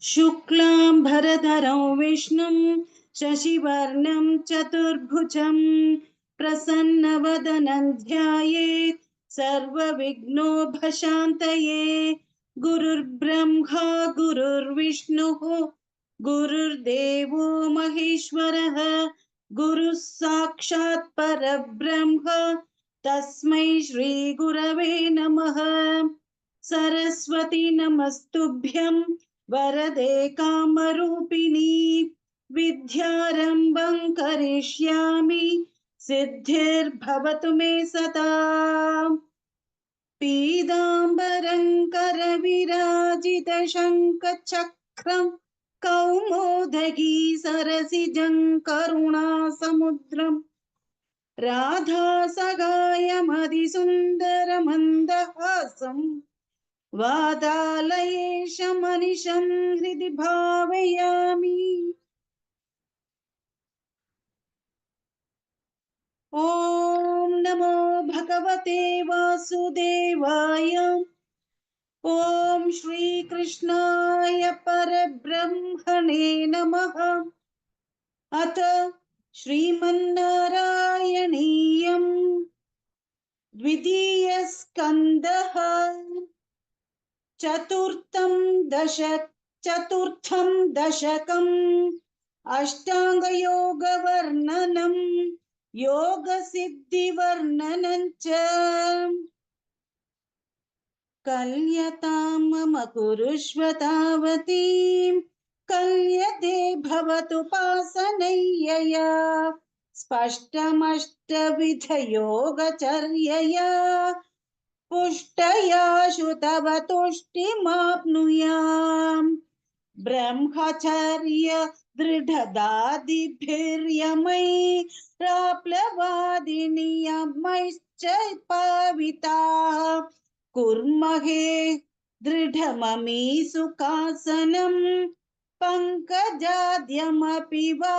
शुक्लां भरधरं विष्णुं शशिवर्णं चतुर्भुजं प्रसन्नवदनं ध्यायेत् सर्वविघ्नोपशान्तये। गुरुर्ब्रह्मा गुरुर्विष्णुः गुरुर्देवो महेश्वरः गुरुः साक्षात् परब्रह्म तस्मै श्री गुरवे नमः। सरस्वती नमस्तुभ्यं वरदे कामरूपिणी विद्यारम्भं करिष्यामि सिद्धिर्भवतु मे सदा। पीताम्बरं करविराजितशङ्खचक्रं कौमोदगी सरसिजं करुणासमुद्रम् राधासगायमधिसुन्दरमन्दहासं वातालयेशमनिशं हृदि भावयामि। ॐ नमो भगवते वासुदेवाय। ॐ श्रीकृष्णाय परब्रह्मणे नमः। अथ श्रीमन्नारायणीयं द्वितीयः स्कन्धः चतुर्थं दशकम् अष्टाङ्गयोगवर्णनं योगसिद्धिवर्णनं च। कल्यतां मम कुरुष्व तावतीं कल्यते भवतुपासनय्यया स्पष्टमष्टविधयोगचर्यया पुष्टया श्रुतव तुष्टिमाप्नुयाम्। ब्रह्मचर्य दृढदादिभिर्यमैः प्राप्लवादिनियमैश्च पाविताः कुर्महे दृढममी सुखासनम् पङ्कजाद्यमपि वा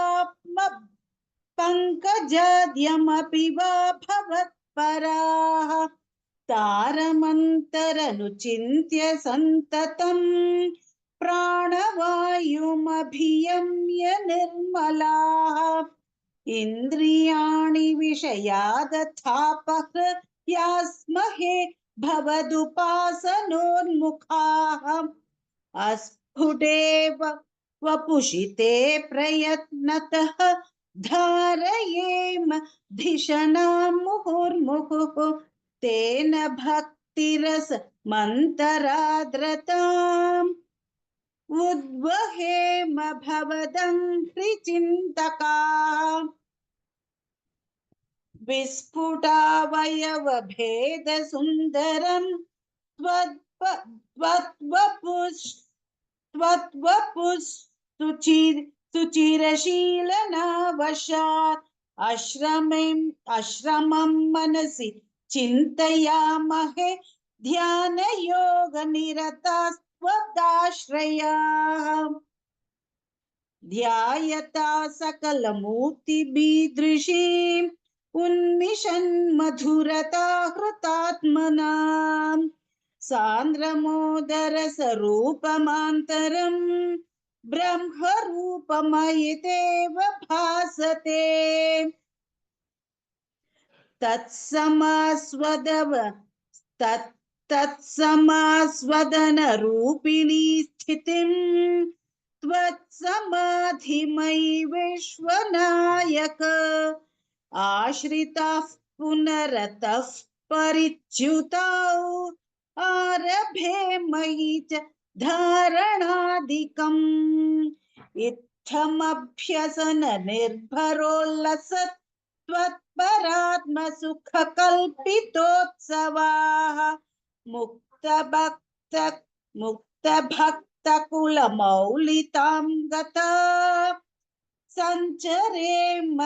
भवत्पराः तारमन्तरनुचिन्त्य सन्ततम् प्राणवायुमभियम्य निर्मलाः इन्द्रियाणि विषयादथापः यास्महे भवदुपासनोन्मुखाः अस्फुटेव वपुषिते प्रयत्नतः धारयेम धिषणां मुहुर्मुहुः तेन भक्तिरस मन्तराद्रताम् उद्वहेम भवदङ्घ्रिचिन्तकाः विस्फुटावयवभेदसुन्दरं सुचिरशीलनावशात् आश्रमं मनसि चिन्तयामहे ध्यानयोगनिरतास्त्वदाश्रयाः ध्यायता सकलमूर्तिमीदृशीम् उन्मिषन्मधुरता हृतात्मनाम् सान्द्रमोदरसरूपमान्तरम् ब्रह्मरूपमयितेव भासते तत्समास्वदनरूपिणी स्थितिम् त्वत्समाधिमयि विश्वनायक आश्रिताः पुनरतः परिच्युतौ आरभे मयि च धारणादिकम् इत्थमभ्यसन निर्भरोल्लसत् त्वत्परात्मसुखकल्पितोत्सवाः मुक्तभक्तकुलमौलितां गता सञ्चरेम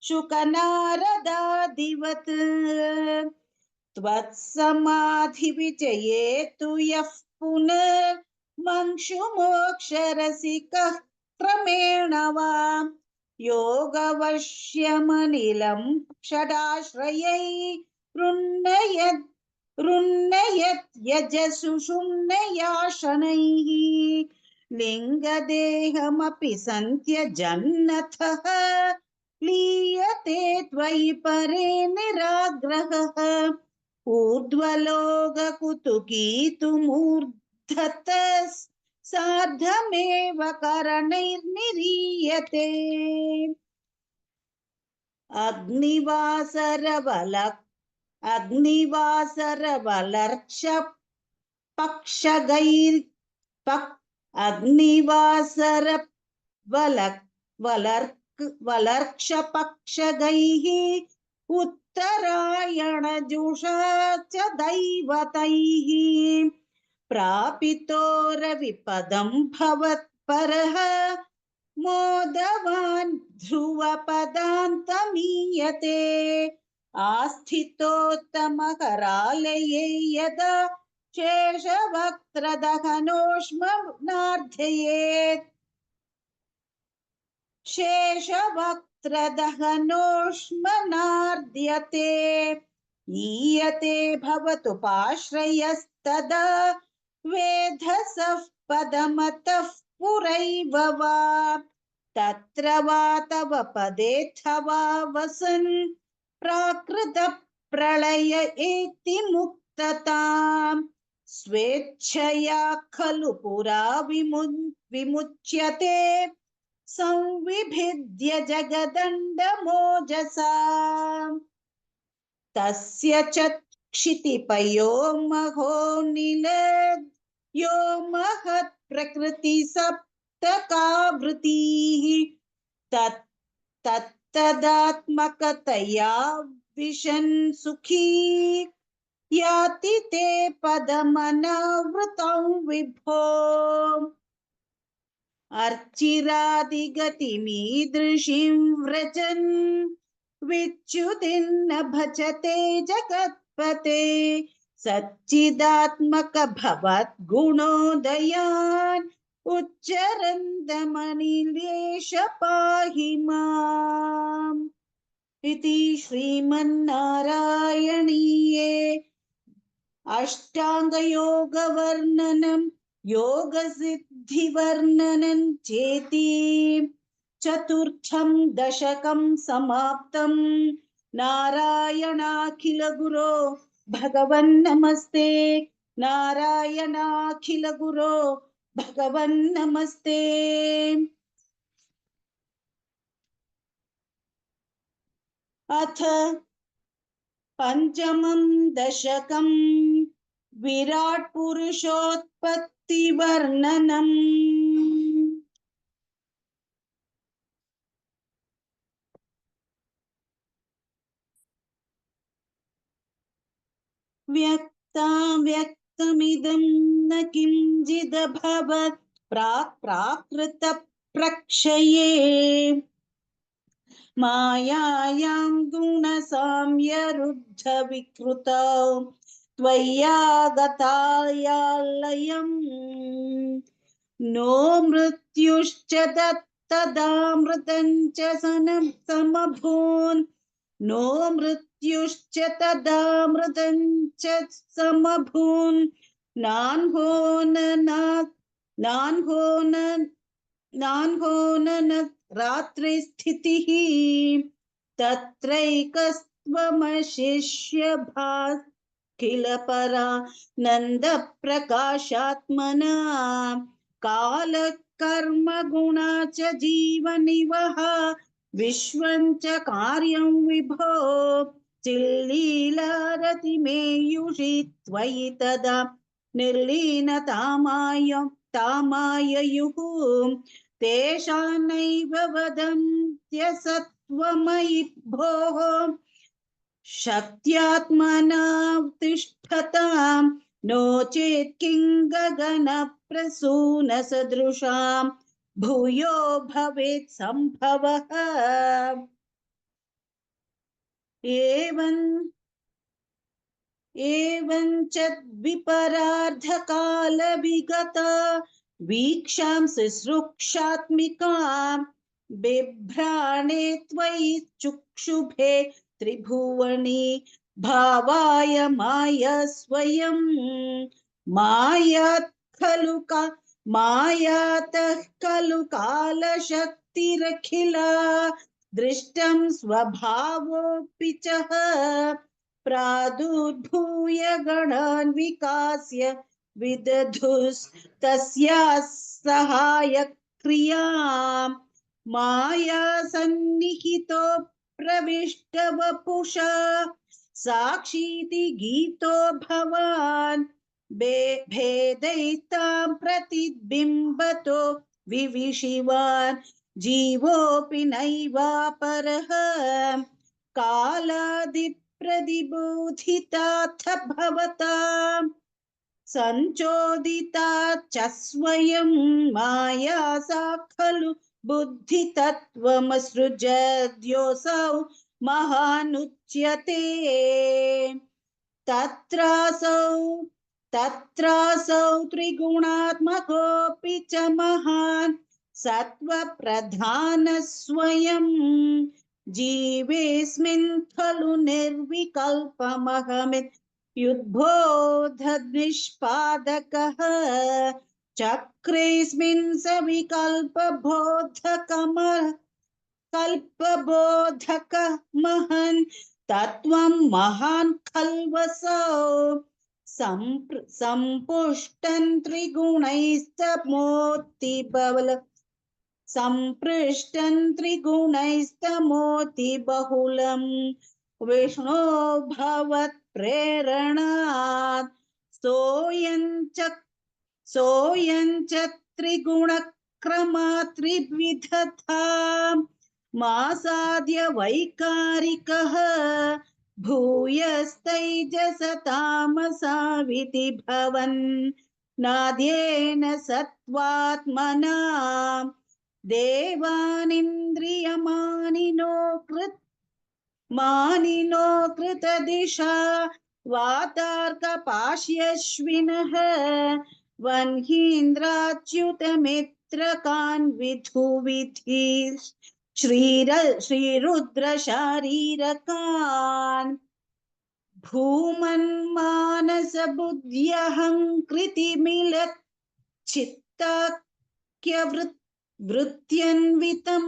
शुकनारदादिवत् त्वत्समाधिविजये तु यः पुनर्मंशुमोक्षरसिकः क्रमेण प्रणवाम् योगवश्यमनिलं षडाश्रयै रुन्नयत् यजसुषुम्नया शनैः लिङ्गदेहमपि सन्त्यजन्नथः लीयते त्वयि परे निराग्रहः ऊर्ध्वलोककुतुकीतुमूर्धतः सार्धमेव करणैर्निरीयते अग्निवासरवलर्क्ष पक्षगैर् वलर्क्षपक्षगैः उत्तरायणजुषा च दैवतैः प्रापितोरविपदं भवत्परः मोदवान् ध्रुवपदान्तमीयते आस्थितोत्तमकरालये यदा शेषवक्त्रदहनोष्मनार्धयेत् शेषवक्त्रदहनोष्मनार्द्यते ईयते भवतु पाश्रयस्तदा वेधसः पदमतः पुरैव वा तत्र वा तव पदेऽथवा वसन् प्राकृतप्रलय एति मुक्तताम् स्वेच्छया खलु पुरा विमुच्यते संविभिद्य जगदण्डमोजसा तस्य च क्षितिपयो महोनिलद् यो महत् प्रकृति सप्तकावृतिः तत्तदात्मकतया विशन् सुखी याति ते पदमनावृतं विभो अर्चिरादिगतिमीदृशीं व्रजन् विच्युतिन्न भजते जगत्पते सच्चिदात्मक भवद्गुणोदयान् उच्चरन्दमनिलेश पाहि माम् इति श्रीमन्नारायणीये अष्टाङ्गयोगवर्णनं योगसिद्धिवर्णनं चेति चतुर्थं दशकं समाप्तं नारायणाखिलगुरो भगवन्नमस्ते नारायणाखिलगुरो भगवन्नमस्ते अथ पंचमं दशकं विराट पुरुषोत्पत्ति वर्णनम् व्यक्तमिदं न किंचिदभवत् प्राकृत प्रक्षये मायायां गुणसाम्यरुद्ध विकृतौ त्वय्यागतायालयम् नो मृत्युश्च तदामृतञ्च समभून् नो मृत्युश्च तदामृतञ्च समभून् नान्हो न रात्रिस्थितिः तत्रैकस्त्वमशिष्य किल परा नन्दप्रकाशात्मना कालकर्म गुणा च जीवनिवः विश्वं च कार्यं विभो चिल्लीलारतिमेयुषि त्वयि तदा निर्लीनतामाययुः तेषानैव वदन्त्यसत्त्वमयि भोः शक्त्यात्मना तिष्ठतां नो चेत् किं गगनप्रसूनसदृशां भूयो भवेत् सम्भवः एवं च विपरार्धकालविगता वीक्षां शुश्रूषात्मिकां बिभ्राणे त्वयि चुक्षुभे त्रिभुवने भावाय माया स्वयं मायात् खलु का मायातः खलु कालशक्तिरखिला दृष्टं स्वभावोऽपि च प्रादुर्भूय गणान् विकास्य विदधुस्तस्याः सहायक्रियाम् माया सन्निहितो प्रविष्टवपुषा साक्षीति गीतो भवान् भेदैतां प्रतिबिम्बतो विविशिवान् जीवोऽपि नैवापरः कालादिप्रतिबोधिताथ भवताम् संचोदिता च स्वयं माया सा खलु बुद्धितत्त्वमसृजद्योऽसौ महानुच्यते तत्रासौ त्रिगुणात्मकोऽपि च महान् सत्त्वप्रधानः स्वयं जीवेऽस्मिन् खलु निर्विकल्पमहमिति युद्बोधनिष्पादकः चक्रेऽस्मिन् सविकल्पबोधकमः कल्पबोधक महन् तत्त्वं महान् खल्वसौ सम्पुष्टं त्रिगुणैस्तमोतिबल सम्पृष्टं त्रिगुणैस्तमोतिबहुलं विष्णो भवत्प्रेरणात् सोऽयं च त्रिगुणक्रमात् त्रिविधथा मासाद्य वैकारिकः भूयस्तैजसतामसाविति भवन् नाद्येन सत्त्वात्मना देवानिन्द्रियमानिनो कृतदिशा वातार्कपाश्यश्विनः वह्नीन्द्राच्युतमित्रकान् विधुविधि श्रीरुद्रशारीरकान् भूमन्मानसबुद्ध्यहङ्कृतिमिलच्चित्ताख्यवृत्त्यन्वितं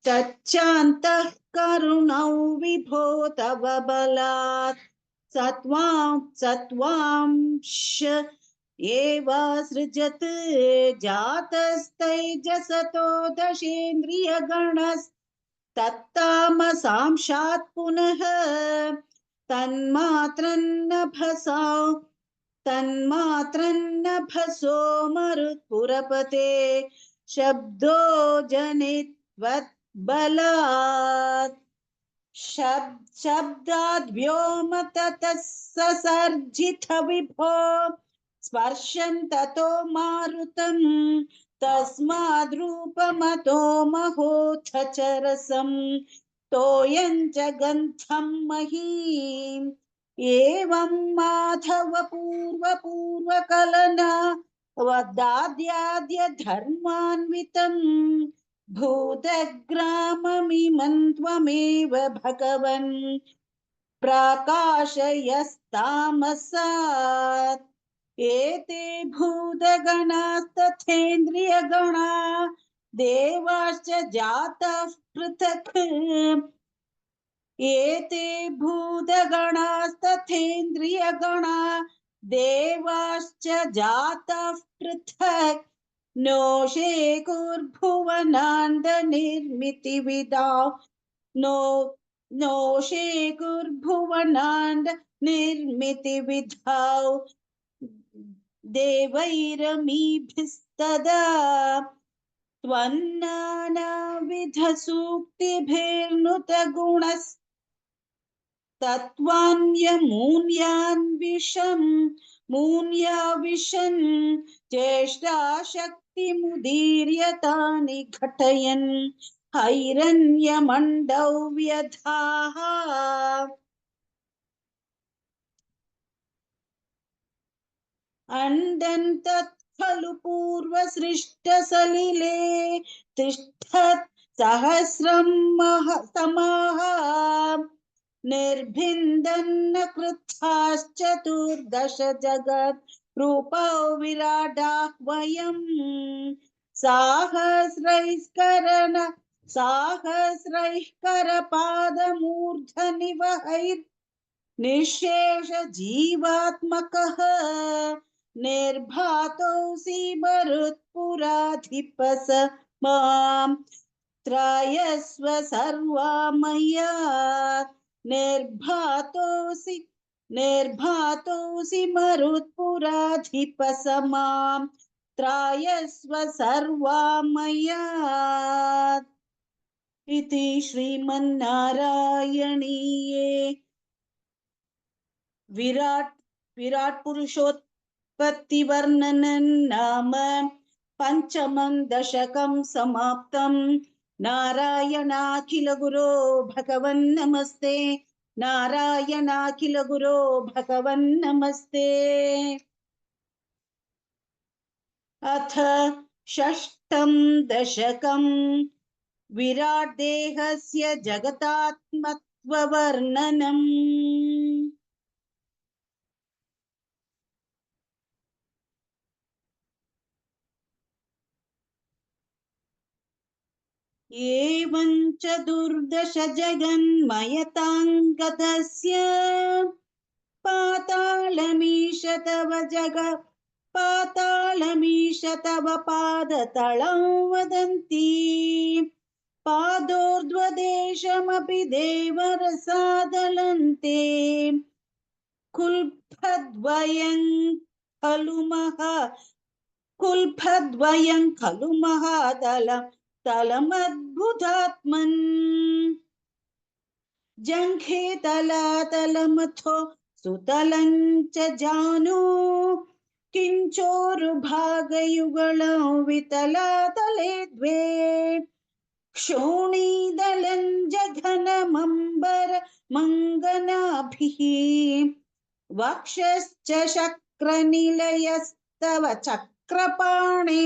तच्चान्तः करुणौ विभो तव बलात् सत्त्वांश एव सृजत् जातस्तैजसतो दशेन्द्रियगणस्तत्तामसांशात् पुनः तन्मात्रन्नभसो मरुत्पुरपते शब्दो जनित्वद्बलात् शब्दाद् व्योम ततः ससर्जित विभो स्पर्शं ततो मारुतं तस्माद्रूपमतो महोऽथ च रसं तोयं च गन्धं महीम् एवं माधव पूर्वकलना वदाद्याद्य धर्मान्वितं भूतग्राममिमं त्वमेव भगवन् प्रकाशयस्तामसात् एते भूतगणास्तथेन्द्रियगणा देवाश्च जाताः पृथक् एते भूतगणास्तथेन्द्रियगणा देवाश्च जाताः पृथक् नोषे कुर्भुवनान्दनिर्मितिविदा नोषे कुर्भुवनान्दनिर्मितिविधौ देवैरमीभिस्तदा त्वन्नानाविधसूक्तिभिर्नुत गुणस्तत्त्वान्यमून्याविशन् चेष्टाशक्तिमुदीर्यतानि घटयन् हैरण्यमण्डौ व्यधाः अण्डन् खलु पूर्वसृष्टसलिले तिष्ठत् सहस्रं समाः निर्भिन्दन्न कृच्छाश्चतुर्दश जगत् रूपौ विराडाः वयम् साहस्रैस्करण साहस्रैः करपादमूर्धनिवहैर् निःशेष जीवात्मकः निर्भातोऽसि मरुत्पुराधिपस मां त्रायस्व सर्वा मया निर्भातोऽसि निर्भातोऽसि मरुत्पुराधिपस मां त्रायस्व सर्वा मया इति श्रीमन्नारायणीये विराट पुरुषोत्पत्ति वर्णनं नाम पंचमं दशकं समाप्तम् नारायणाखिल गुरो भगवन् नमस्ते नारायणाखिल गुरो भगवन् नमस्ते अथ षष्ठं दशकं विराट देहस्य जगतात्मत्ववर्णनम् एवं चतुर्दश जगन्मयताङ्गतस्य पातालमीश तव पातालमीश तव पादतलं वदन्ति पादोर्ध्वदेशमपि देवरसादलन्ते कुल्फद्वयं खलु कुल्फद्वयं खलु महादलम् तलमद्भुतात्मन् जङ्घे तलातलमथो सुतलं च जानु किञ्चोरुभागयुगलं वितलातले द्वे क्षोणीदलं जघनमम्बर मङ्गनाभिः वक्षश्च शक्रनिलयस्तव चक्रपाणे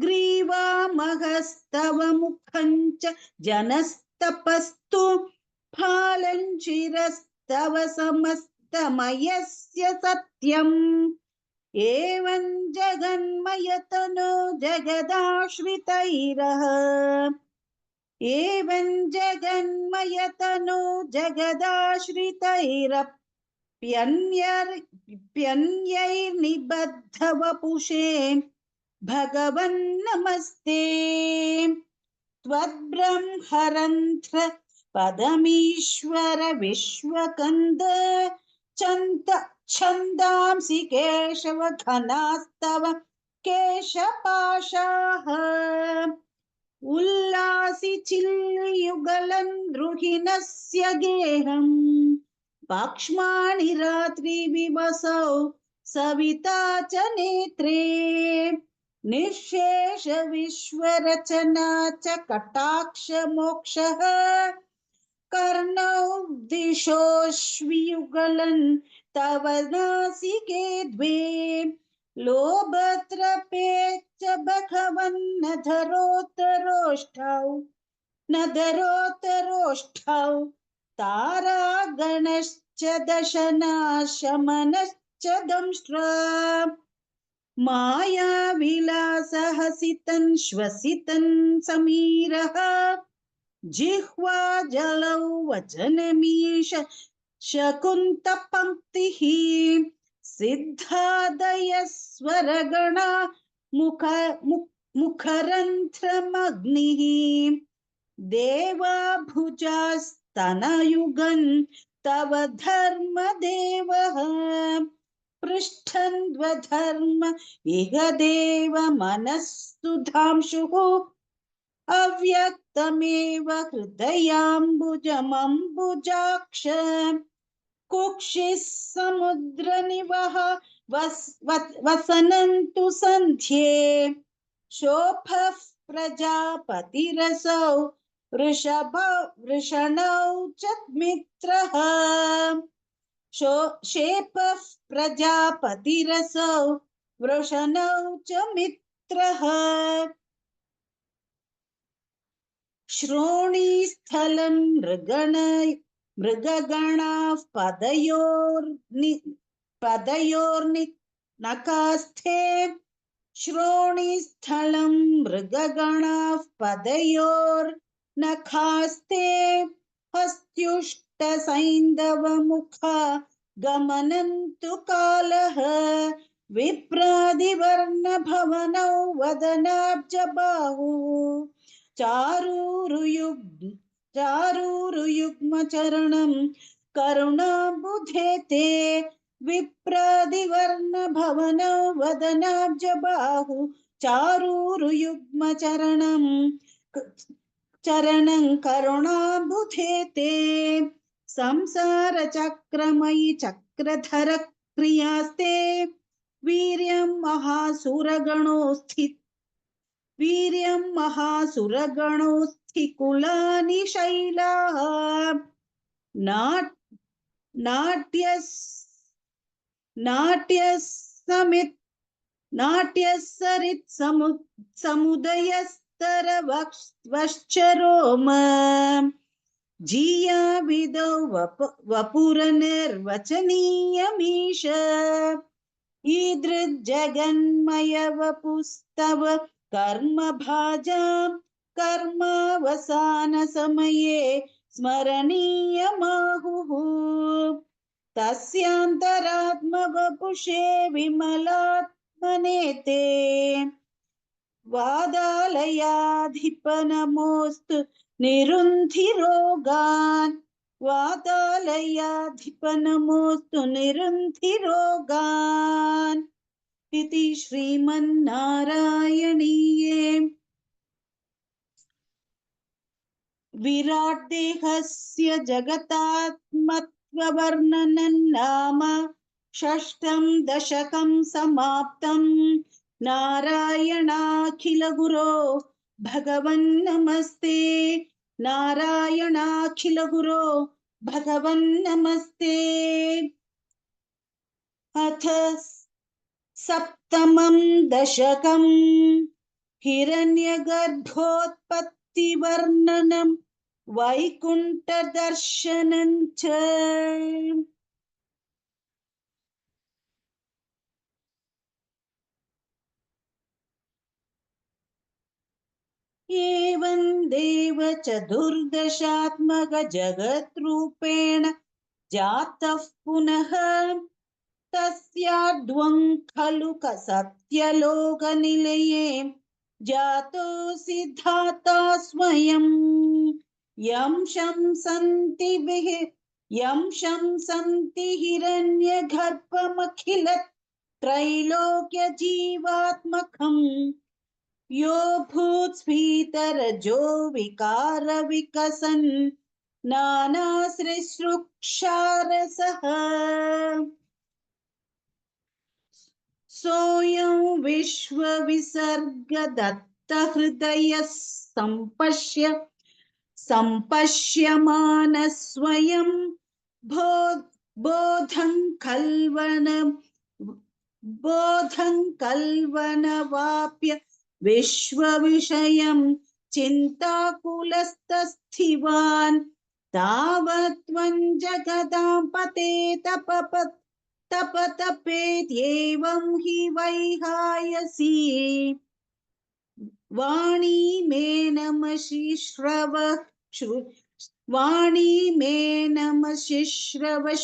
ग्रीवामहस्तव मुखं च जनस्तपस्तु फालञ्चिरस्तव समस्तमयस्य सत्यम् एवं जगन्मयतनो जगदाश्रितैरः एवं जगन्मयतनो जगदाश्रितैरप्यन्यैर्निबद्धवपुषे भगवन् नमस्ते त्वद्ब्रह्मरन्ध्र पदमीश्वर विश्वकन्द छन्दांसि केशव घनास्तव केशपाशाः उल्लासि चिल्लयुगलं द्रुहिणस्य गेहम् पाक्ष्माणि रात्रिविवसौ सविता च नेत्रे निःशेष विश्वरचना च कटाक्ष मोक्षः कर्णौ दिशोऽश्वियुगलन् तव नासिके द्वे लोभत्रपेच्च भगवन्नधरोत्तरोष्ठौ तारागणश्च दशनाशमनश्च दंष्ट्रा मायाविलासहसितं श्वसितं समीरः जिह्वा जलौ वचनमीश शकुन्तपङ्क्तिः सिद्धादयस्वरगणा मुखरन्ध्रमग्निः देवाभुजास्तनयुगन् तव धर्मदेवः पृष्ठन्ध्वधर्म इह देव मनस्सुधांशुः अव्यक्तमेव हृदयाम्बुजमम्बुजाक्ष कुक्षिः समुद्रनिवह वसनन्तु सन्ध्ये शोभः प्रजापतिरसौ वृषणौ च मित्रः शेपः प्रजापतिरसौ वृषणौ च मित्रः श्रोणीस्थलं मृगगणाः पदयोर्नि नकास्थे श्रोणीस्थलं मृगगणाः पदयोर्नखास्ते हस्त्युष्टसैन्धवमुखा गमनं तु कालः विप्रादिवर्णभवनौ वदनाब्जबाहु चारूरुयुग्मचरणं करुणाबुधे ते विप्रादिवर्णभवनौ वदनाब्जबाहु चारूरुयुग्मचरणं करुणाबुधे ते संसारचक्रमयि चक्रधर क्रियास्ते वीर्यं महासुरगणो स्थिकुलानि शैलाः नाट्यसरित् समुदयस्तरवश्चरोम जीयाविदौ वपुरनिर्वचनीयमीश ईदृज्जगन्मय वपुस्तव कर्मभाजां कर्मावसानसमये स्मरणीयमाहुः तस्यान्तरात्मवपुषे विमलात्मने ते वादालयाधिपनमोऽस्तु निरुन्धिरोगान् इति श्रीमन्नारायणीये विराट्देहस्य जगतात्मत्ववर्णनं नाम षष्ठं दशकं समाप्तम् नारायणाखिलगुरो भगवन्नमस्ते नारायणाखिलगुरो भगवन्नमस्ते अथ सप्तमं दशकं हिरण्यगर्भोत्पत्तिवर्णनं वैकुण्ठदर्शनं च एवं देव चतुर्दशात्मक जगद्रूपेण जातः पुनः तस्याद्वं खलु सत्यलोकनिलये जातोऽसि धाता स्वयं यं शंसन्ति हिरण्यगर्भमखिल त्रैलोक्यजीवात्मकम् यो भूत्स्फीतरजो विकार विकसन् नानासृक्षारसः सोऽयं विश्वविसर्गदत्तहृदयः सम्पश्यमानः स्वयं बोधं कल्वनवाप्य विश्वविषयं चिन्ताकुलस्तस्थिवान् तावत्त्वं जगदां पते तपतपेत्येवं हि वैहायसी वाणी मे नमशिश्रव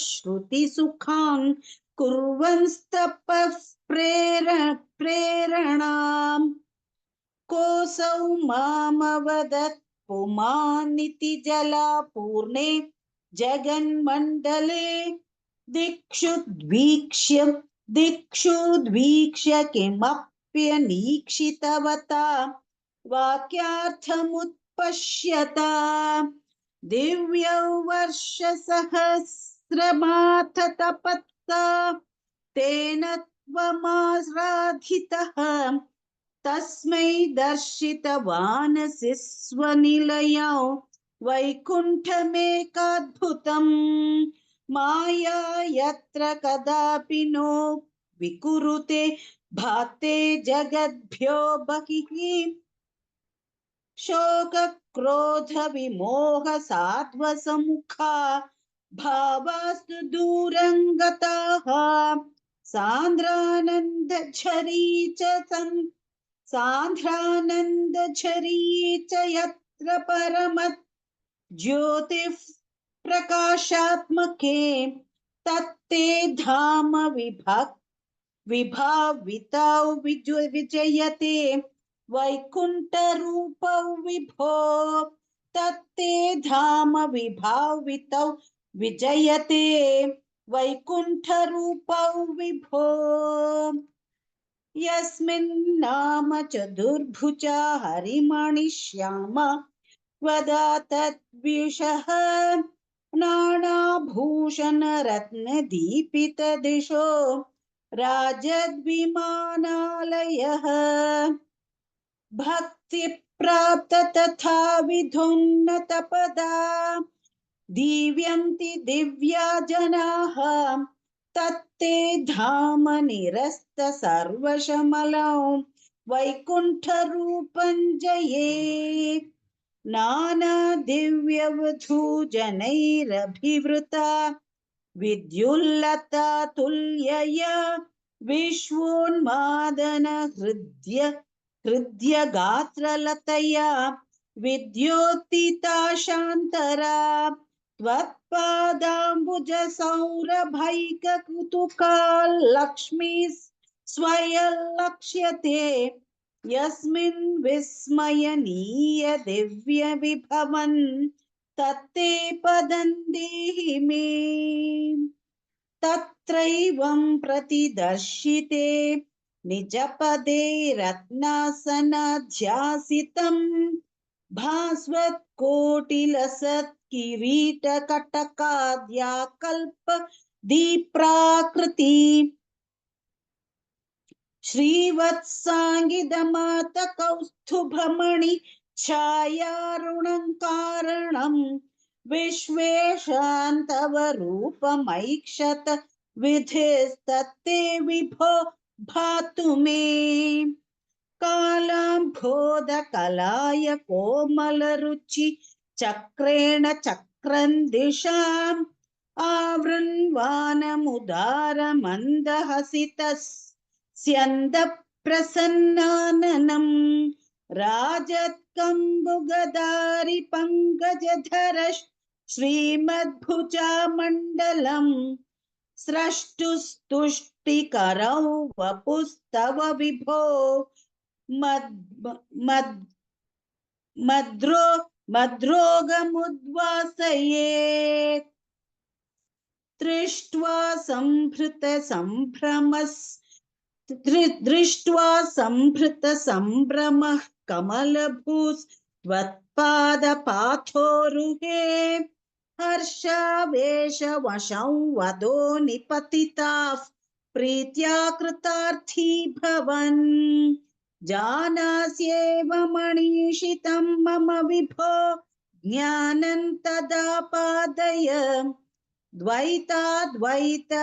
श्रुतिसुखान् कुर्वंस्तपः प्रेरणाम् कोऽसौ मामवदत् पुमानिति जलापूर्णे जगन्मण्डले दिक्षु द्वीक्ष्य किमप्यनीक्षितवता वाक्यार्थमुत्पश्यता दिव्यौ वर्षसहस्रमाथ तपत्ता तेन त्वमाराधितः तस्मै दर्शितवानसि स्वनिलयौ वैकुण्ठमेकाद्भुतम् माया यत्र कदापि नो विकुरुते भाते जगद्भ्यो बहिः शोक क्रोध विमोह साध्वसमुखा भावास्तु दूरङ्गताः सान्द्रानन्दझरी च यत्र परमत् ज्योतिः प्रकाशात्मके तत्ते धाम विभावितौ विजयते वैकुण्ठरूपौ विभो तत्ते धाम विभावितौ विजयते वैकुण्ठरूपौ विभो यस्मिन्नाम चतुर्भुजा हरिमणिश्यामा वदा तद्विषः नानाभूषणरत्नदीपितदिशो राजद्विमानालयः भक्तिप्राप्त तथा विधुन्नतपदा दीव्यन्ति दिव्या जनाः तत्ते धाम निरस्त सर्वशमलौ वैकुण्ठरूपं जये नाना दिव्यवधूजनैरभिवृता विद्युल्लता तुल्यया विश्वोन्मादन हृद्य गात्रलतया विद्योत्थिता शान्तरा त्वत्पादाम्बुज सौरभैककुतुका लक्ष्मी स्वयं लक्ष्यते यस्मिन् विस्मयनीय दिव्य विभवन् तत्ते पदं देहि मे तत्रैवं प्रतिदर्शिते निजपदे रत्नासनाध्यासितं भास्वत्कोटिलसत्किरीटकटकाद्याकल्प दीप्राकृति श्रीवत्साङ्गिदमातकौस्तुभमणि छायारुणं विश्वेशान्तव रूपमैक्षत विधिस्तत्ते विभो भातु मे कालाम्भोदकलाय कोमलरुचि चक्रेण चक्रं दिशाम् आवृण्वानमुदारमन्दहसितस्यन्दप्रसन्नाननम् राजत्कम्बुगदारि पङ्कजधर श्रीमद्भुजामण्डलम् स्रष्टुस्तुष्टिकरौ वपुस्तव विभो मद्रोगमुद्वासयेत् दृष्ट्वा सम्भृत सम्भ्रमः कमलभूस्त्वत्पादपाथोरुहे हर्षावेशवशौ वदो निपतिताः प्रीत्या कृतार्थी भवन् जानास्येव मणिषितं मम विभो ज्ञानं तदा पादय द्वैताद्वैत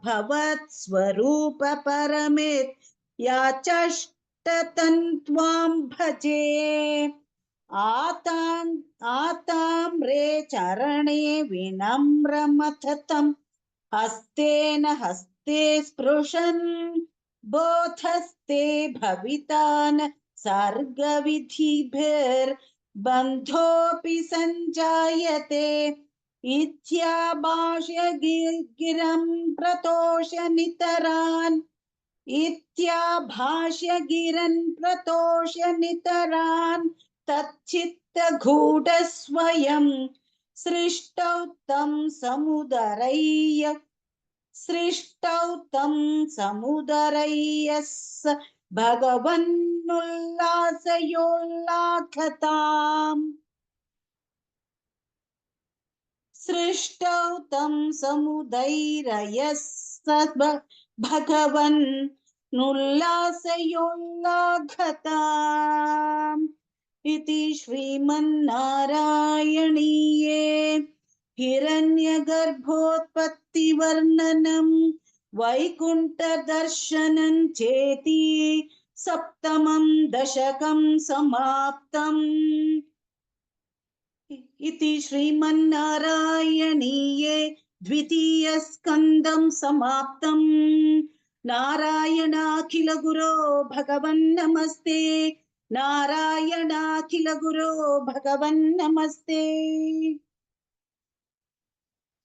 भवत्स्वरूप परमेत् याचष्टतन्त्वां भजे आताम्रे चरणे विनम्रमथतं हस्तेन हस्ते स्पृशन् बोधस्ते भवितान् सर्गविधिभिर्बन्धोऽपि सञ्जायते इत्याभाष्य गिरं प्रतोष्य नितरान् तच्चित्तगूढस्वयं सृष्टौ तं समुदरय्य भगवन्नुल्लासयोल्लाखताम् सृष्टौ तं समुदैरयः भगवन्नुल्लासयोल्लाखताम् इति श्रीमन्नारायणीये हिरण्यगर्भोत्पत्तिवर्णनं वैकुण्ठदर्शनं चेति सप्तमं दशकं समाप्तम् इति श्रीमन्नारायणीये द्वितीयस्कन्धं समाप्तम्। नारायणाखिल गुरो भगवन्नमस्ते। नारायणाखिल गुरो भगवन्नमस्ते।